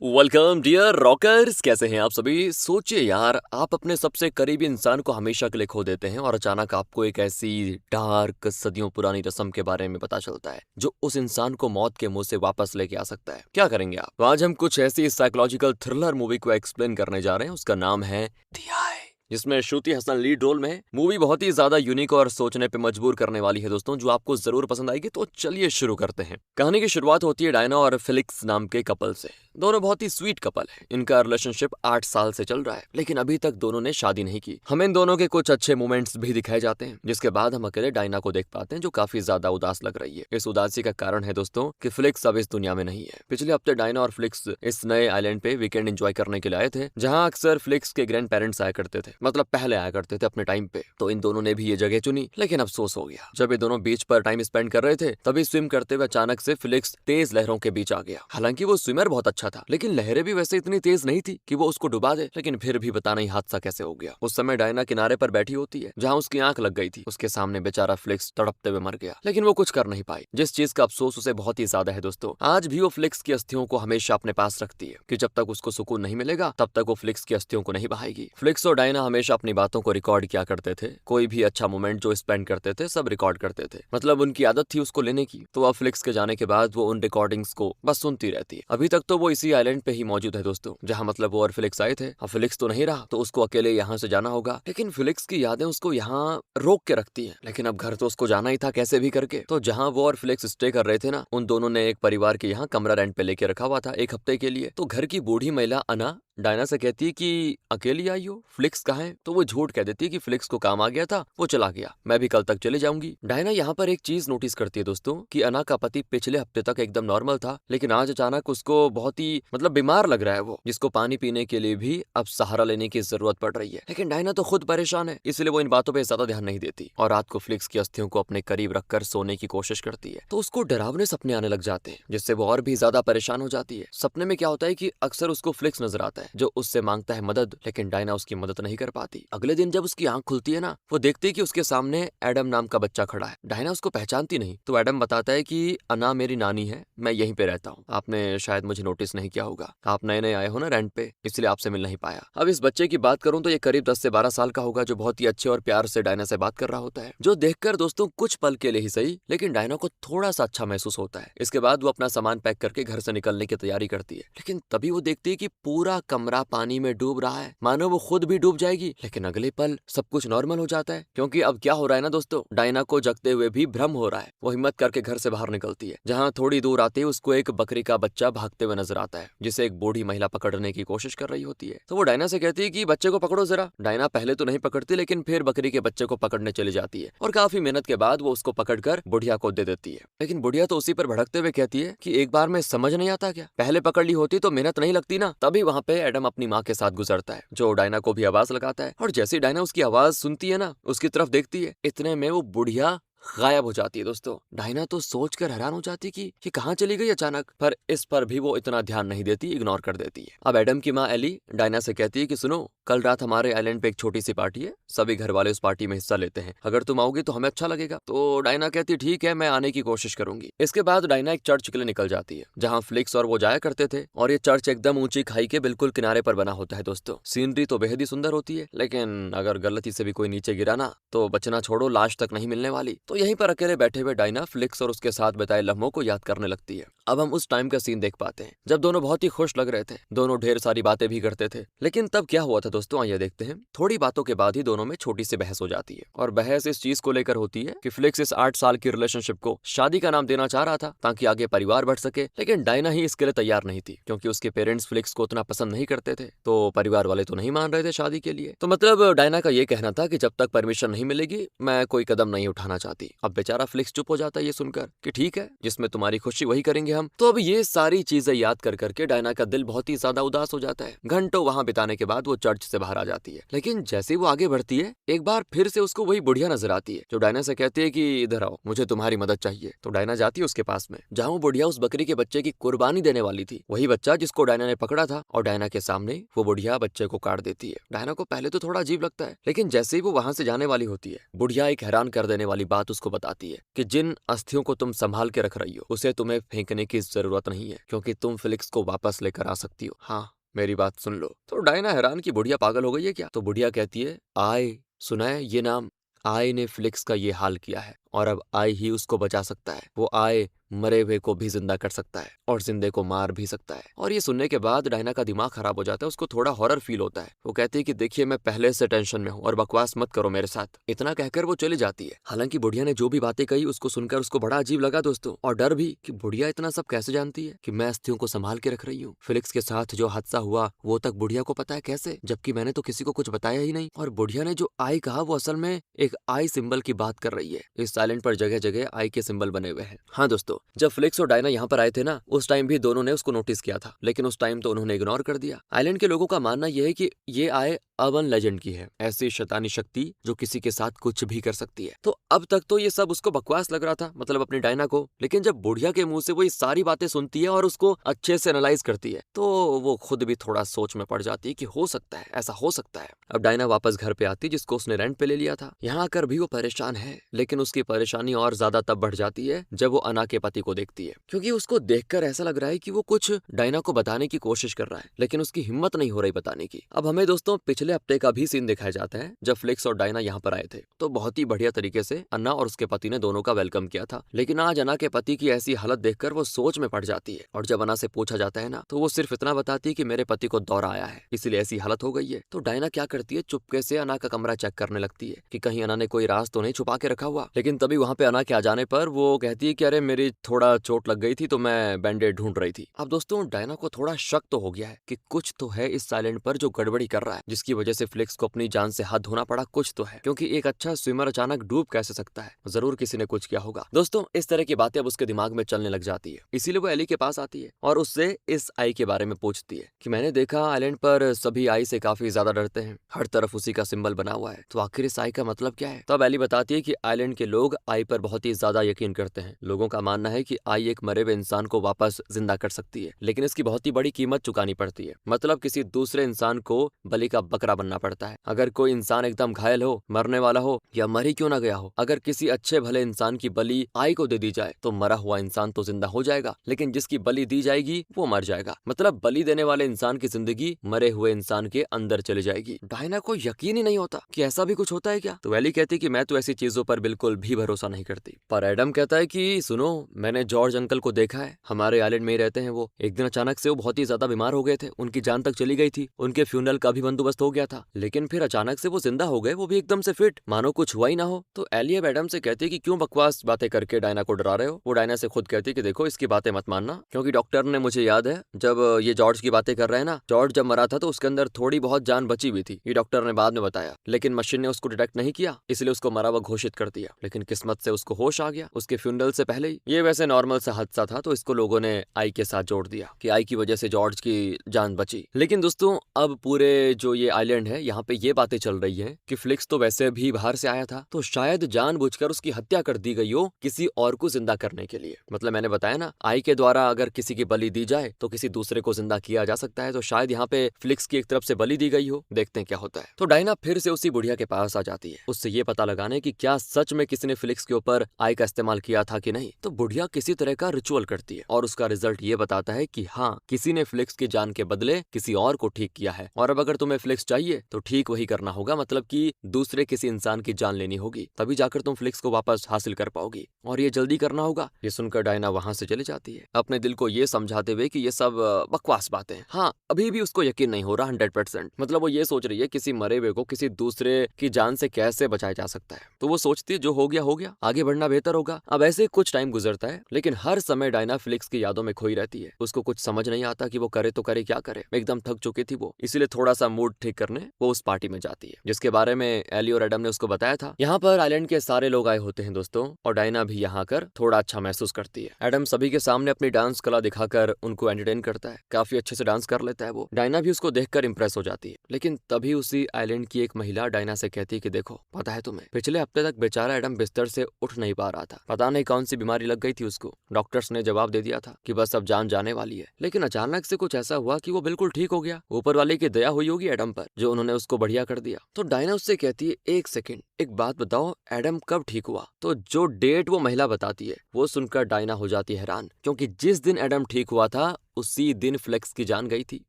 Welcome dear rockers. कैसे हैं आप सभी। सोचिए यार, आप अपने सबसे करीबी इंसान को हमेशा के लिए खो देते हैं और अचानक आपको एक ऐसी डार्क सदियों पुरानी रस्म के बारे में पता चलता है जो उस इंसान को मौत के मुंह से वापस लेके आ सकता है। क्या करेंगे आप? तो आज हम कुछ ऐसी साइकोलॉजिकल थ्रिलर मूवी को एक्सप्लेन करने जा रहे हैं। उसका नाम है दी आई, जिसमें श्रुति हसन लीड रोल में है। मूवी बहुत ही ज्यादा यूनिक और सोचने पे मजबूर करने वाली है दोस्तों, जो आपको जरूर पसंद आएगी। तो चलिए शुरू करते हैं। कहानी की शुरुआत होती है डायना और फिलिक्स नाम के कपल से। दोनों बहुत ही स्वीट कपल है। इनका रिलेशनशिप 8 साल से चल रहा है, लेकिन अभी तक दोनों ने शादी नहीं की। हमें इन दोनों के कुछ अच्छे मोमेंट्स भी दिखाए जाते हैं, जिसके बाद हम अकेले डायना को देख पाते हैं जो काफी ज्यादा उदास लग रही है। इस उदासी का कारण है दोस्तों कि फ्लिक्स अब इस दुनिया में नहीं है। पिछले हफ्ते डायना और फ्लिक्स इस नए आइलैंड पे वीकेंड एंजॉय करने के लिए आए थे, जहाँ अक्सर फ्लिक्स के ग्रैंड पेरेंट्स आया करते थे, मतलब पहले आया करते थे अपने टाइम पे। तो इन दोनों ने भी ये जगह चुनी, लेकिन अफसोस हो गया। जब ये दोनों बीच पर टाइम स्पेंड कर रहे थे, तभी स्विम करते हुए अचानक से फ्लिक्स तेज लहरों के बीच आ गया। हालांकि वो स्विमर बहुत अच्छा था, लेकिन लहरें भी वैसे इतनी तेज नहीं थी कि वो उसको डुबा दे। लेकिन फिर भी पता नहीं हादसा कैसे हो गया। उस समय डायना किनारे पर बैठी होती है, जहाँ उसकी आंख लग गई थी। उसके सामने बेचारा फ्लिक्स तड़पते हुए मर गया, लेकिन वो कुछ कर नहीं पाई। जिस चीज का अफसोस उसे बहुत ही ज्यादा है दोस्तों, आज भी वो फ्लिक्स की अस्थियों को हमेशा अपने पास रखती है कि जब तक उसको सुकून नहीं मिलेगा तब तक वो फ्लिक्स की अस्थियों को नहीं बहाएगी। फ्लिक्स और डायना हमेशा अपनी बातों को रिकॉर्ड किया करते थे। कोई भी अच्छा मोमेंट जो स्पेंड करते थे सब रिकॉर्ड करते थे, मतलब उनकी आदत थी उसको लेने की। तो अब फ्लिक्स के जाने के बाद वो उन रिकॉर्डिंग्स को बस सुनती रहती है। अभी तक तो वो इसी आइलैंड पे ही मौजूद है दोस्तों, जहाँ मतलब वो और फिलिक्स आए थे। अब फिलिक्स तो नहीं रहा, तो उसको अकेले यहाँ से जाना होगा। लेकिन फिलिक्स की यादें उसको यहाँ रोक के रखती हैं। लेकिन अब घर तो उसको जाना ही था कैसे भी करके। तो जहाँ वो और फिलिक्स स्टे कर रहे थे ना, उन दोनों ने एक परिवार के यहाँ कमरा रेंट पे लेके रखा हुआ था 1 हफ्ते के लिए। तो घर की बूढ़ी महिला अना डायना से कहती है कि अकेली आई हो, फ्लिक्स कहाँ है? तो वो झूठ कह देती है कि फ्लिक्स को काम आ गया था, वो चला गया, मैं भी कल तक चले जाऊंगी। डायना यहाँ पर एक चीज नोटिस करती है दोस्तों कि अना का पति पिछले हफ्ते तक एकदम नॉर्मल था, लेकिन आज अचानक उसको बहुत ही मतलब बीमार लग रहा है वो, जिसको पानी पीने के लिए भी अब सहारा लेने की जरूरत पड़ रही है। लेकिन डायना तो खुद परेशान है, इसलिए वो इन बातों पर ज्यादा ध्यान नहीं देती और रात को फ्लिक्स की अस्थियों को अपने करीब रखकर सोने की कोशिश करती है। तो उसको डरावने सपने आने लग जाते हैं, जिससे वो और भी ज्यादा परेशान हो जाती है। सपने में क्या होता है कि अक्सर उसको फ्लिक्स नजर आता है, जो उससे मांगता है मदद, लेकिन डायना उसकी मदद नहीं कर पाती। अगले दिन जब उसकी आंख खुलती है ना, वो देखती है कि उसके सामने एडम नाम का बच्चा खड़ा है। डायना उसको पहचानती नहीं, तो एडम बताता है कि अना मेरी नानी है, मैं यहीं पे रहता हूँ। आपने शायद मुझे नोटिस नहीं किया होगा, आप नए नए आए हो ना रेंट पे, इसलिए आपसे मिल नहीं पाया। अब इस बच्चे की बात करूं तो ये करीब 10 से 12 साल का होगा, जो बहुत ही अच्छे और प्यार से डायना से बात कर रहा होता है, जो देखकर दोस्तों कुछ पल के लिए ही सही, लेकिन डायना को थोड़ा सा अच्छा महसूस होता है। इसके बाद वो अपना सामान पैक करके घर से निकलने की तैयारी करती है, लेकिन तभी वो देखती है कि पूरा कमरा पानी में डूब रहा है, मानो वो खुद भी डूब जाएगी। लेकिन अगले पल सब कुछ नॉर्मल हो जाता है, क्योंकि अब क्या हो रहा है ना दोस्तों, डायना को जगते हुए भी भ्रम हो रहा है। वो हिम्मत करके घर से बाहर निकलती है, जहाँ थोड़ी दूर आते ही उसको एक बकरी का बच्चा भागते हुए नजर आता है, जिसे एक बूढ़ी महिला पकड़ने की कोशिश कर रही होती है। तो वो डायना से कहती है कि बच्चे को पकड़ो जरा। डायना पहले तो नहीं पकड़ती, लेकिन फिर बकरी के बच्चे को पकड़ने चली जाती है और काफी मेहनत के बाद वो उसको पकड़कर बुढ़िया को दे देती है। लेकिन बुढ़िया तो उसी पर भड़कते हुए कहती है कि एक बार में समझ नहीं आता क्या, पहले पकड़ ली होती तो मेहनत नहीं लगती ना। तभी वहाँ पे एडम अपनी माँ के साथ गुजरता है, जो डायना को भी आवाज लगाता है, और जैसे डायना उसकी आवाज सुनती है ना, उसकी तरफ देखती है, इतने में वो बुढ़िया गायब हो जाती है दोस्तों। डायना तो सोचकर हैरान हो जाती कि ये कहाँ चली गई अचानक, पर इस पर भी वो इतना ध्यान नहीं देती, इग्नोर कर देती है। अब एडम की माँ एली डायना से कहती है कि सुनो, कल रात हमारे आइलैंड पे एक छोटी सी पार्टी है, सभी घर वाले उस पार्टी में हिस्सा लेते हैं, अगर तुम आओगी तो हमें अच्छा लगेगा। तो डायना कहती है ठीक है, मैं आने की कोशिश करूंगी। इसके बाद डायना एक चर्च के लिए निकल जाती है, जहाँ फ्लिक्स और वो जाया करते थे, और ये चर्च एकदम ऊंची खाई के बिल्कुल किनारे पर बना होता है दोस्तों। सीनरी तो बेहद ही सुंदर होती है, लेकिन अगर गलती से भी कोई नीचे गिरा ना, तो बचना छोड़ो, लाश तक नहीं मिलने वाली। तो यहीं पर अकेले बैठे हुए डायना फ्लिक्स और उसके साथ बिताए लम्हों को याद करने लगती है। अब हम उस टाइम का सीन देख पाते हैं जब दोनों बहुत ही खुश लग रहे थे, दोनों ढेर सारी बातें भी करते थे। लेकिन तब क्या हुआ था दोस्तों, आइए देखते हैं। थोड़ी बातों के बाद ही दोनों में छोटी सी बहस हो जाती है, और बहस इस चीज को लेकर होती है कि फ्लिक्स इस 8 साल की रिलेशनशिप को शादी का नाम देना चाह रहा था, ताकि आगे परिवार बढ़ सके। लेकिन डायना ही इसके लिए तैयार नहीं थी, क्योंकि उसके पेरेंट्स फ्लिक्स को उतना पसंद नहीं करते थे, तो परिवार वाले तो नहीं मान रहे थे शादी के लिए। तो मतलब डायना का ये कहना था कि जब तक परमिशन नहीं मिलेगी मैं कोई कदम नहीं उठाना चाहती। अब बेचारा फ्लिक्स चुप हो जाता है ये सुनकर कि ठीक है, जिसमें तुम्हारी खुशी वही करेंगे हम। तो अब ये सारी चीजें याद कर करके डायना का दिल बहुत ही ज्यादा उदास हो जाता है। घंटों वहां बिताने के बाद वो चर्च से बाहर आ जाती है, लेकिन जैसे वो आगे बढ़ती है, एक बार फिर से उसको वही बुढ़िया नजर आती है, जो डायना से कहती है कि इधर आओ, मुझे तुम्हारी मदद चाहिए। तो डायना जाती है उसके पास में, जहाँ वो बुढ़िया उस बकरी के बच्चे की कुर्बानी देने वाली थी, वही बच्चा जिसको डायना ने पकड़ा था, और डायना के सामने वो बुढ़िया बच्चे को काट देती है। डायना को पहले तो थोड़ा अजीब लगता है, लेकिन जैसे ही वो वहां से जाने वाली होती है, बुढ़िया एक हैरान कर देने वाली बात बात उसको बताती है कि जिन अस्थियों को तुम संभाल के रख रही हो उसे तुम्हें फेंकने की जरूरत नहीं है, क्योंकि तुम फिलिक्स को वापस लेकर आ सकती हो। हाँ, मेरी बात सुन लो। तो डायना हैरान कि बुढ़िया पागल हो गई है क्या? तो बुढ़िया कहती है, आय सुना है ये नाम? आय ने फिलिक्स का ये हाल किया है और अब आय ही उसको बचा सकता है। वो आय मरे हुए को भी जिंदा कर सकता है और जिंदे को मार भी सकता है। और ये सुनने के बाद डायना का दिमाग खराब हो जाता है, उसको थोड़ा हॉरर फील होता है। वो कहती है कि देखिए मैं पहले से टेंशन में हूँ और बकवास मत करो मेरे साथ। इतना कहकर वो चली जाती है। हालांकि बुढ़िया ने जो भी बातें कही उसको सुनकर उसको बड़ा अजीब लगा दोस्तों, और डर भी कि बुढ़िया इतना सब कैसे जानती है कि मैं अस्थियों को संभाल के रख रही हूँ। फिलिक्स के साथ जो हादसा हुआ वो तक बुढ़िया को पता है कैसे, जबकि मैंने तो किसी को कुछ बताया ही नहीं। और बुढ़िया ने जो आई कहा वो असल में एक आई सिंबल की बात कर रही है। इस आइलैंड पर जगह जगह आई के सिंबल बने हुए हैं। हाँ दोस्तों, जब फिलिक्स और डायना यहाँ पर आए थे ना, उस टाइम भी दोनों ने उसको नोटिस किया था, लेकिन उस टाइम तो उन्होंने इग्नोर कर दिया। आइलैंड के लोगों का मानना यह है कि ये आय अर्बन लेजेंड की है, ऐसी शैतानी शक्ति जो किसी के साथ कुछ भी कर सकती है। तो अब तक तो ये सब उसको बकवास लग रहा था, मतलब अपनी डायना को, लेकिन जब बुढ़िया के मुंह से वो ये सारी बातें सुनती है और उसको अच्छे से एनालाइज करती है तो वो खुद भी थोड़ा सोच में पड़ जाती है कि हो सकता है, ऐसा हो सकता है। अब डायना वापस घर पे आती जिसको उसने रेंट पे ले लिया था। यहाँ आकर भी वो परेशान है, लेकिन उसकी परेशानी और ज्यादा तब बढ़ जाती है जब वो अना के पति को देखती है, क्योंकि उसको देखकर ऐसा लग रहा है कि वो कुछ डायना को बताने की कोशिश कर रहा है, लेकिन उसकी हिम्मत नहीं हो रही बताने की। अब हमें दोस्तों पिछले हफ्ते का भी सीन दिखाया जाता है जब फ्लिक्स और डायना यहाँ पर आए थे, तो बहुत ही बढ़िया तरीके से अन्ना और उसके पति ने दोनों का वेलकम किया था। लेकिन आज अन्ना के पति की ऐसी हालत देखकर वो सोच में पड़ जाती है, और जब अन्ना से पूछा जाता है ना, तो वो सिर्फ इतना बताती है कि मेरे पति को दौरा आया है इसलिए ऐसी हालत हो गई है। तो डायना क्या करती है, चुपके से अन्ना का कमरा चेक करने लगती है कि कहीं अन्ना ने कोई राज तो नहीं छुपा के रखा हुआ। लेकिन तभी वहाँ पे अन्ना के आ जाने पर वो कहती है कि अरे मेरी थोड़ा चोट लग गई थी तो मैं बैंडेड ढूंढ रही थी। अब दोस्तों डायना को थोड़ा शक तो हो गया है कि कुछ तो है इस आइलैंड पर जो गड़बड़ी कर रहा है, जिसकी वजह से फ्लिक्स को अपनी जान से हाथ धोना पड़ा। कुछ तो है, क्योंकि एक अच्छा स्विमर अचानक डूब कैसे सकता है, जरूर किसी ने कुछ किया होगा। दोस्तों इस तरह की बातें अब उसके दिमाग में चलने लग जाती है, इसीलिए वो एली के पास आती है और उससे इस आई के बारे में पूछती है कि मैंने देखा आइलैंड पर सभी आई से काफी ज्यादा डरते हैं, हर तरफ उसी का सिंबल बना हुआ है, तो आखिर इस आई का मतलब क्या है? तब एली बताती है कि आइलैंड के लोग आई पर बहुत ही ज्यादा यकीन करते हैं। लोगों का मानना है कि आई एक मरे हुए इंसान को वापस जिंदा कर सकती है, लेकिन इसकी बहुत ही बड़ी कीमत चुकानी पड़ती है, मतलब किसी दूसरे इंसान को बलि का बकरा बनना पड़ता है। अगर कोई इंसान एकदम घायल हो, मरने वाला हो या मर ही क्यों ना गया हो, अगर किसी अच्छे भले इंसान की बलि आई को दे दी जाए तो मरा हुआ इंसान तो जिंदा हो जाएगा, लेकिन जिसकी बलि दी जाएगी वो मर जाएगा। मतलब बलि देने वाले इंसान की जिंदगी मरे हुए इंसान के अंदर चली जाएगी। डायना को यकीन ही नहीं होता कि ऐसा भी कुछ होता है क्या। तो एली कहती कि मैं तो ऐसी चीजों पर बिल्कुल भी भरोसा नहीं करती। पर एडम कहता है कि सुनो, मैंने जॉर्ज अंकल को देखा है, हमारे आइलैंड में ही रहते हैं वो। एक दिन अचानक से वो बहुत ही ज्यादा बीमार हो गए थे, उनकी जान तक चली गई थी, उनके फ्यूनरल का भी बंदोबस्त हो गया था, लेकिन फिर अचानक से वो जिंदा हो गए, वो भी एकदम से फिट, मानो कुछ हुआ ही ना हो। तो एली अब एडम से कहती है कि क्यों बकवास बातें करके डायना को डरा रहे हो। वो डायना से खुद कहती है कि देखो इसकी बातें मत मानना, क्योंकि डॉक्टर ने, मुझे याद है जब ये जॉर्ज की बातें कर रहे हैं ना, जॉर्ज जब मरा था तो उसके अंदर थोड़ी बहुत जान बची हुई थी, ये डॉक्टर ने बाद में बताया, लेकिन मशीन ने उसको डिटेक्ट नहीं किया, इसलिए उसको मरा हुआ घोषित कर दिया। लेकिन किस्मत से उसको होश आ गया उसके फ्यूनरल से पहले ही। ये वैसे नॉर्मल सा हादसा था, तो इसको लोगों ने आई के साथ जोड़ दिया कि आई की वजह से जॉर्ज की जान बची। लेकिन दोस्तों अब पूरे जो ये आइलैंड है यहाँ पे ये बातें चल रही है कि फ्लिक्स तो वैसे भी बाहर से आया था, तो शायद जानबूझकर उसकी हत्या कर दी गई हो किसी और को जिंदा करने के लिए। मतलब मैंने बताया ना, आई के द्वारा अगर किसी की बलि दी जाए तो किसी दूसरे को जिंदा किया जा सकता है, तो शायद यहाँ पे फ्लिक्स की एक तरफ से बलि दी गई हो। देखते हैं क्या होता है। तो डायना फिर से उसी बुढ़िया के पास आ जाती है, उससे ये पता लगाने की क्या सच में किसी ने फ्लिक्स के ऊपर आई का इस्तेमाल किया था कि नहीं। तो बुढ़िया किसी तरह का रिचुअल करती है और उसका रिजल्ट ये बताता है कि हाँ, किसी ने फ्लिक्स की जान के बदले किसी और को ठीक किया है। और अब अगर तुम्हें फ्लिक्स चाहिए तो ठीक वही करना होगा, मतलब कि दूसरे किसी इंसान की जान लेनी होगी, तभी जाकर तुम फ्लिक्स को वापस हासिल कर पाओगी, और ये जल्दी करना होगा। ये सुनकर डायना वहां से चली जाती है, अपने दिल को ये समझाते हुए कि ये सब बकवास बातें हैं। हाँ, अभी भी उसको यकीन नहीं हो रहा 100%, मतलब वो ये सोच रही है किसी मरे हुए को किसी दूसरे की जान से कैसे बचाया जा सकता है। तो वो सोचती है जो हो गया, आगे बढ़ना बेहतर होगा। अब ऐसे कुछ टाइम गुजरता है, लेकिन हर समय डायना फ्लिक्स की यादों में खोई रहती है। उसको कुछ समझ नहीं आता कि वो करे तो करे क्या करे, एकदम थक चुकी थी वो, इसलिए थोड़ा सा मूड ठीक करने वो उस पार्टी में जाती है जिसके बारे में एली और एडम ने उसको बताया था। यहाँ पर आइलैंड के सारे लोग आए होते हैं दोस्तों, और डायना भी यहाँ कर थोड़ा अच्छा महसूस करती है। एडम सभी के सामने अपनी डांस कला दिखाकर उनको एंटरटेन करता है, काफी अच्छे से डांस कर लेता है वो। डायना भी उसको देखकर इंप्रेस हो जाती है, लेकिन तभी उसी आइलैंड की एक महिला डायना से कहती है कि देखो, पता है तुम्हें, पिछले हफ्ते तक बेचारा एडम बिस्तर से उठ नहीं पा रहा था, पता नहीं कौन सी बीमारी लग गई थी उसको। डॉक्टर्स ने जवाब दे दिया था कि बस अब जान जाने वाली है, लेकिन अचानक से कुछ ऐसा हुआ कि वो बिल्कुल ठीक हो गया। ऊपर वाले की दया हुई होगी एडम पर, जो उन्होंने उसको बढ़िया कर दिया। तो डायना उससे कहती है, एक सेकंड, एक बात बताओ, एडम कब ठीक हुआ? तो जो डेट वो महिला बताती है वो सुनकर डायना हो जाती है हैरान, क्योंकि जिस दिन एडम ठीक हुआ था उसी दिन फ्लिक्स की जान गई थी।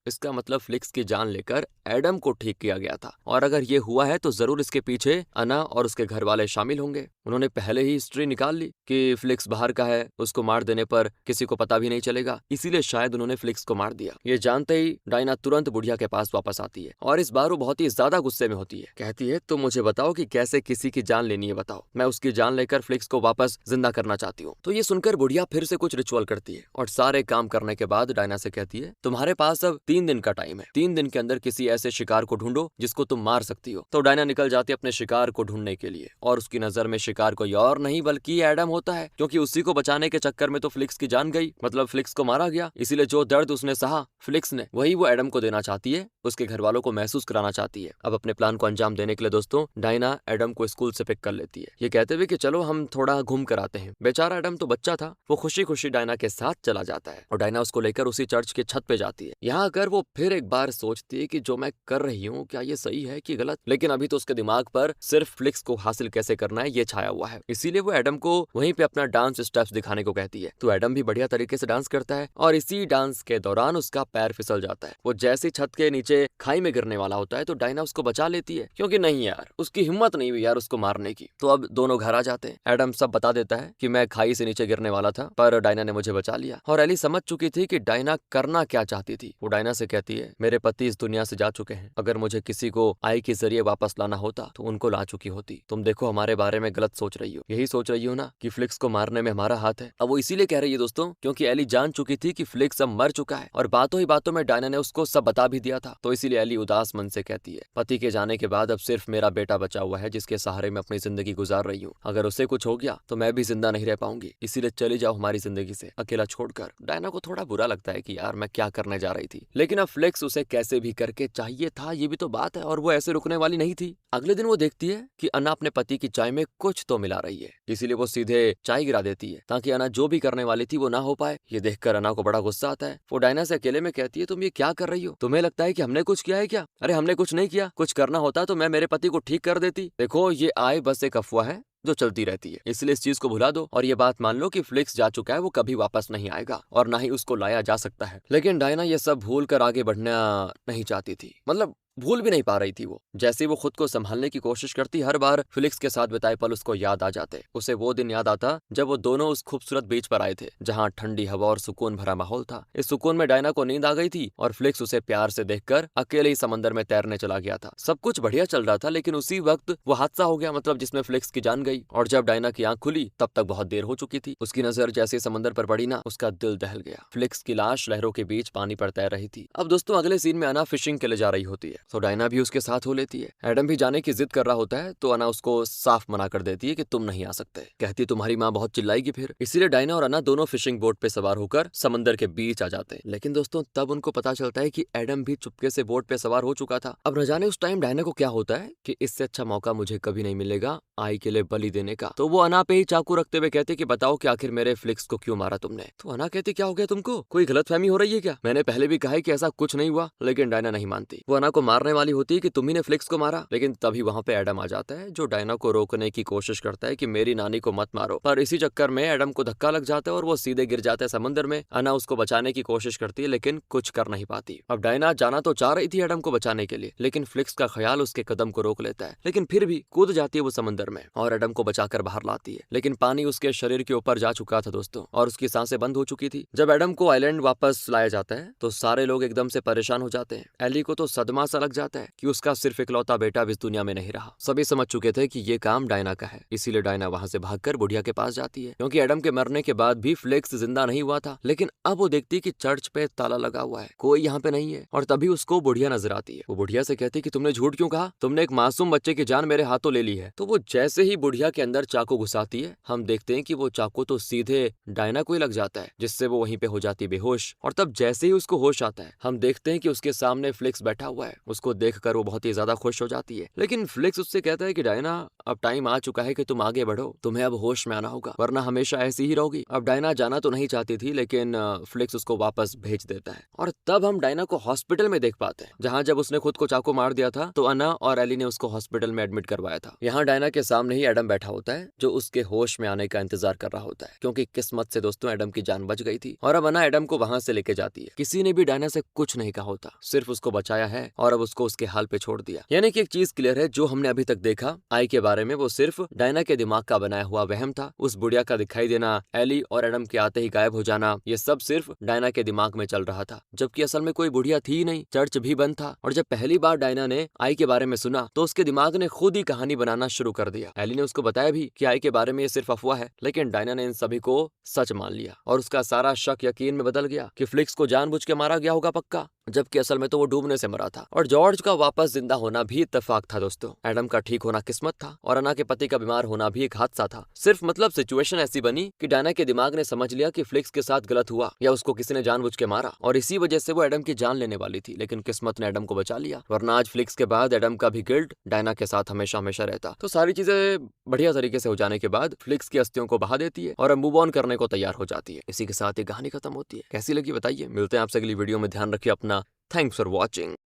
इसका मतलब फ्लिक्स की जान लेकर एडम को ठीक किया गया था, और अगर ये हुआ है तो जरूर इसके पीछे अना और उसके घर वाले शामिल होंगे। उन्होंने पहले ही हिस्ट्री निकाल ली कि फ्लिक्स बाहर का है, उसको मार देने पर किसी को पता भी नहीं चलेगा, इसीलिए शायद उन्होंने फ्लिक्स को मार दिया। ये जानते ही डायना तुरंत बुढ़िया के पास वापस आती है, और इस बार वो बहुत ही ज्यादा गुस्से में होती है। कहती है, तुम मुझे बताओ कि कैसे किसी की जान लेनी है, बताओ, मैं उसकी जान लेकर फ्लिक्स को वापस जिंदा करना चाहती हूँ। तो ये सुनकर बुढ़िया फिर से कुछ रिचुअल करती है, और सारे काम करने के बाद डायना से कहती है, तुम्हारे पास अब 3 दिन का टाइम है, 3 दिन के अंदर किसी ऐसे शिकार को ढूंढो जिसको तुम मार सकती हो। तो डायना निकल जाती है अपने शिकार को ढूंढने के लिए, और उसकी नजर में शिकार कोई और नहीं बल्कि एडम होता है, क्योंकि उसी को बचाने के चक्कर में तो फ्लिक्स की जान गई, मतलब फ्लिक्स को मारा गया। इसीलिए जो दर्द उसने सहा फ्लिक्स ने, वही वो एडम को देना चाहती है, उसके घर वालों को महसूस कराना चाहती है। अब अपने प्लान को अंजाम देने के लिए दोस्तों डायना एडम को स्कूल से पिक कर लेती है, ये कहते हुए कि चलो हम थोड़ा घूम कर आते हैं। बेचारा एडम तो बच्चा था, वो खुशी खुशी डायना के साथ चला जाता है, और डायना उसको लेकर उसी चर्च के छत पे जाती है। यहाँ आकर वो फिर एक बार सोचती है कि जो मैं कर रही हूँ क्या ये सही है कि गलत, लेकिन अभी तो उसके दिमाग पर सिर्फ फ्लिक्स को हासिल कैसे करना है ये छाया हुआ है। इसीलिए वो एडम को वहीं पे अपना डांस स्टेप्स दिखाने को कहती है। तो एडम भी बढ़िया तरीके से डांस करता है, और इसी डांस के दौरान उसका पैर फिसल जाता है। वो जैसे छत के नीचे खाई में गिरने वाला होता है तो डायना उसको बचा लेती है, क्योंकि नहीं यार, उसकी हिम्मत नहीं हुई यार उसको मारने की। तो अब दोनों घर आ जाते हैं। एडम सब बता देता है कि मैं खाई से नीचे गिरने वाला था, पर डायना ने मुझे बचा लिया। और एली समझ चुकी थी कि डायना करना क्या चाहती थी। वो डायना से कहती है, मेरे पति इस दुनिया से जा चुके हैं, अगर मुझे किसी को आई के जरिए वापस लाना होता तो उनको ला चुकी होती। तुम देखो हमारे बारे में गलत सोच रही हो, यही सोच रही हो ना कि फ्लिक्स को मारने में हमारा हाथ है। अब वो इसीलिए कह रही है दोस्तों क्योंकि एली जान चुकी थी कि फ्लिक्स अब मर चुका है, और बातों ही बातों में डायना ने उसको सब बता भी दिया था। तो इसीलिए एली उदास मन से कहती है, पति के जाने के बाद अब सिर्फ मेरा बेटा बचा हुआ है जिसके सहारे मैं अपनी जिंदगी गुजार रही हूँ। अगर उसे कुछ हो गया तो मैं भी जिंदा नहीं रह पाऊंगी, इसीलिए चली जाओ हमारी जिंदगी से अकेला छोड़कर। डायना को थोड़ा बुरा लगता है कि यार मैं क्या करने जा रही थी, लेकिन अब फ्लिक्स उसे कैसे भी करके चाहिए था, ये भी तो बात है, और वो ऐसे रुकने वाली नहीं थी। अगले दिन वो देखती है कि अन्ना अपने पति की चाय में कुछ तो मिला रही है, इसीलिए वो सीधे चाय गिरा देती है ताकि अन्ना जो भी करने वाली थी वो ना हो पाए। ये देखकर अन्ना को बड़ा गुस्सा आता है। वो डायना से अकेले में कहती है, तुम ये क्या कर रही हो? तुम्हें लगता है कि हमने कुछ किया है क्या? अरे हमने कुछ नहीं किया, कुछ करना होता तो मैं मेरे पति को ठीक कर देती। देखो ये आय बस एक अफवाह है जो चलती रहती है, इसलिए इस चीज को भुला दो और ये बात मान लो कि फ्लिक्स जा चुका है, वो कभी वापस नहीं आएगा और ना ही उसको लाया जा सकता है। लेकिन डायना ये सब भूल कर आगे बढ़ना नहीं चाहती थी, मतलब भूल भी नहीं पा रही थी। वो जैसे वो खुद को संभालने की कोशिश करती, हर बार फ्लिक्स के साथ बिताए पल उसको याद आ जाते। उसे वो दिन याद आता जब वो दोनों उस खूबसूरत बीच पर आए थे जहाँ ठंडी हवा और सुकून भरा माहौल था। इस सुकून में डायना को नींद आ गई थी और फ्लिक्स उसे प्यार से देखकर अकेले ही समंदर में तैरने चला गया था। सब कुछ बढ़िया चल रहा था, लेकिन उसी वक्त वो हादसा हो गया, मतलब जिसमें फ्लिक्स की जान गई। और जब डायना की आंख खुली तब तक बहुत देर हो चुकी थी। उसकी नजर जैसे समंदर पर पड़ी ना, उसका दिल दहल गया। फ्लिक्स की लाश लहरों के बीच पानी पर तैर रही थी। अब दोस्तों अगले सीन में अना फिशिंग के लिए जा रही होती है, तो डायना भी उसके साथ हो लेती है। एडम भी जाने की जिद कर रहा होता है, तो अना उसको साफ मना कर देती है कि तुम नहीं आ सकते। कहती तुम्हारी माँ बहुत चिल्लाएगी फिर। इसीलिए डायना और अना दोनों फिशिंग बोट पे सवार होकर समंदर के बीच आ जाते हैं। लेकिन दोस्तों तब उनको पता चलता है कि एडम भी चुपके से बोट पे सवार हो चुका था। अब न जाने उस टाइम डायना को क्या होता है कि इससे अच्छा मौका मुझे कभी नहीं मिलेगा आई के लिए बलि देने का। तो वो अना पे ही चाकू रखते हुए कहते कि बताओ कि आखिर मेरे फ्लिक्स को क्यों मारा तुमने? तो अना कहती क्या हो गया तुमको, कोई गलतफहमी हो रही है क्या? मैंने पहले भी कहा है कि ऐसा कुछ नहीं हुआ। लेकिन डायना नहीं मानती। वो अना को मारने वाली होती है कि तुम ही ने फ्लिक्स को मारा। लेकिन तभी वहाँ पे एडम आ जाता है जो डायना को रोकने की कोशिश करता है कि मेरी नानी को मत मारो, पर इसी चक्कर में एडम को धक्का लग जाता है और वो सीधे गिर जाता है समंदर में। अना उसको बचाने की कोशिश करती है लेकिन कुछ कर नहीं पाती। अब डायना जाना तो चाह रही थी एडम को बचाने के लिए, लेकिन फ्लिक्स का ख्याल उसके कदम को रोक लेता है। लेकिन फिर भी कूद जाती है वो समंदर में और एडम को बचाकर बाहर लाती है। लेकिन पानी उसके शरीर के ऊपर जा चुका था दोस्तों, और उसकी सांसें बंद हो चुकी थी। जब एडम को आइलैंड वापस लाया जाता है तो सारे लोग एकदम से परेशान हो जाते हैं। एली को तो सदमा सा लग जाता है कि उसका सिर्फ इकलौता बेटा इस दुनिया में नहीं रहा। सभी समझ चुके थे कि ये काम डायना का है, इसीलिए डायना वहां से भागकर बुढ़िया के पास जाती है, क्योंकि एडम के मरने के बाद भी फ्लिक्स जिंदा नहीं हुआ था। लेकिन अब वो देखती है कि चर्च पे ताला लगा हुआ है, कोई यहाँ पे नहीं है। और तभी उसको बुढ़िया नजर आती है। वो बुढ़िया से कहती है कि तुमने झूठ क्यों कहा, तुमने एक मासूम बच्चे की जान मेरे हाथों ले ली है। तो वो जैसे ही बुढ़िया के अंदर चाकू घुसाती है, हम देखते हैं कि वो चाकू तो सीधे डायना को ही लग जाता है, जिससे वो वहीं पे हो जाती बेहोश। और तब जैसे ही उसको होश आता है, हम देखते हैं कि उसके सामने फ्लिक्स बैठा हुआ है। उसको देखकर वो बहुत ही ज्यादा खुश हो जाती है। लेकिन फ्लिक्स उससे कहता है कि डायना, अब टाइम आ चुका है कि तुम आगे बढ़ो, तुम्हें अब होश में आना होगा, वरना हमेशा ऐसी ही रहोगी। अब डायना जाना तो नहीं चाहती थी, लेकिन फ्लिक्स उसको वापस भेज देता है। और तब हम डायना को हॉस्पिटल में देख पाते हैं, जहाँ जब उसने खुद को चाकू मार दिया था तो अन्ना और एली ने उसको हॉस्पिटल में एडमिट करवाया था। यहाँ डायना के सामने ही एडम बैठा होता है, जो उसके होश में आने का इंतजार कर रहा होता है, क्योंकि किस्मत से दोस्तों एडम की जान बच गई थी। और अब अन्ना एडम को वहां से लेके जाती है। किसी ने भी डायना से कुछ नहीं कहा होता, सिर्फ उसको बचाया है और अब उसको उसके हाल पे छोड़ दिया। यानी कि एक चीज क्लियर है, जो हमने अभी तक देखा आई के बारे में, वो सिर्फ डायना के दिमाग का बनाया हुआ वहम था। उस बुढ़िया का दिखाई देना, एली और एडम के आते ही गायब हो जाना, ये सब सिर्फ डायना के दिमाग में चल रहा था, जबकि असल में कोई बुढ़िया थी ही नहीं, चर्च भी बंद था। और जब पहली बार डायना ने आई के बारे में सुना तो उसके दिमाग ने खुद ही कहानी बनाना शुरू कर दिया। एली ने उसको बताया भी कि आई के बारे में ये सिर्फ अफवाह है, लेकिन डायना ने इन सभी को सच मान लिया और उसका सारा शक यकीन में बदल गया कि फ्लिक्स को जानबूझ के मारा गया होगा पक्का, जबकि असल में तो वो डूबने से मरा था। और जॉर्ज का वापस जिंदा होना भी इत्तेफाक था दोस्तों। एडम का ठीक होना किस्मत था और अन्ना के पति का बीमार होना भी एक हादसा था। सिर्फ मतलब सिचुएशन ऐसी बनी कि डायना के दिमाग ने समझ लिया कि फ्लिक्स के साथ गलत हुआ या उसको किसी ने जानबूझ के मारा, और इसी वजह से वो एडम की जान लेने वाली थी, लेकिन किस्मत ने एडम को बचा लिया। वरना आज फ्लिक्स के बाद एडम का भी गिल्ट डायना के साथ हमेशा हमेशा रहता। तो सारी चीजें बढ़िया तरीके से हो जाने के बाद फ्लिक्स की अस्थियों को बहा देती है और अब मूव ऑन करने को तैयार हो जाती है। इसी के साथ ये कहानी खत्म होती है। कैसी लगी बताइए। मिलते हैं आपसे अगली वीडियो में। ध्यान रखिए अपना। Thanks for watching.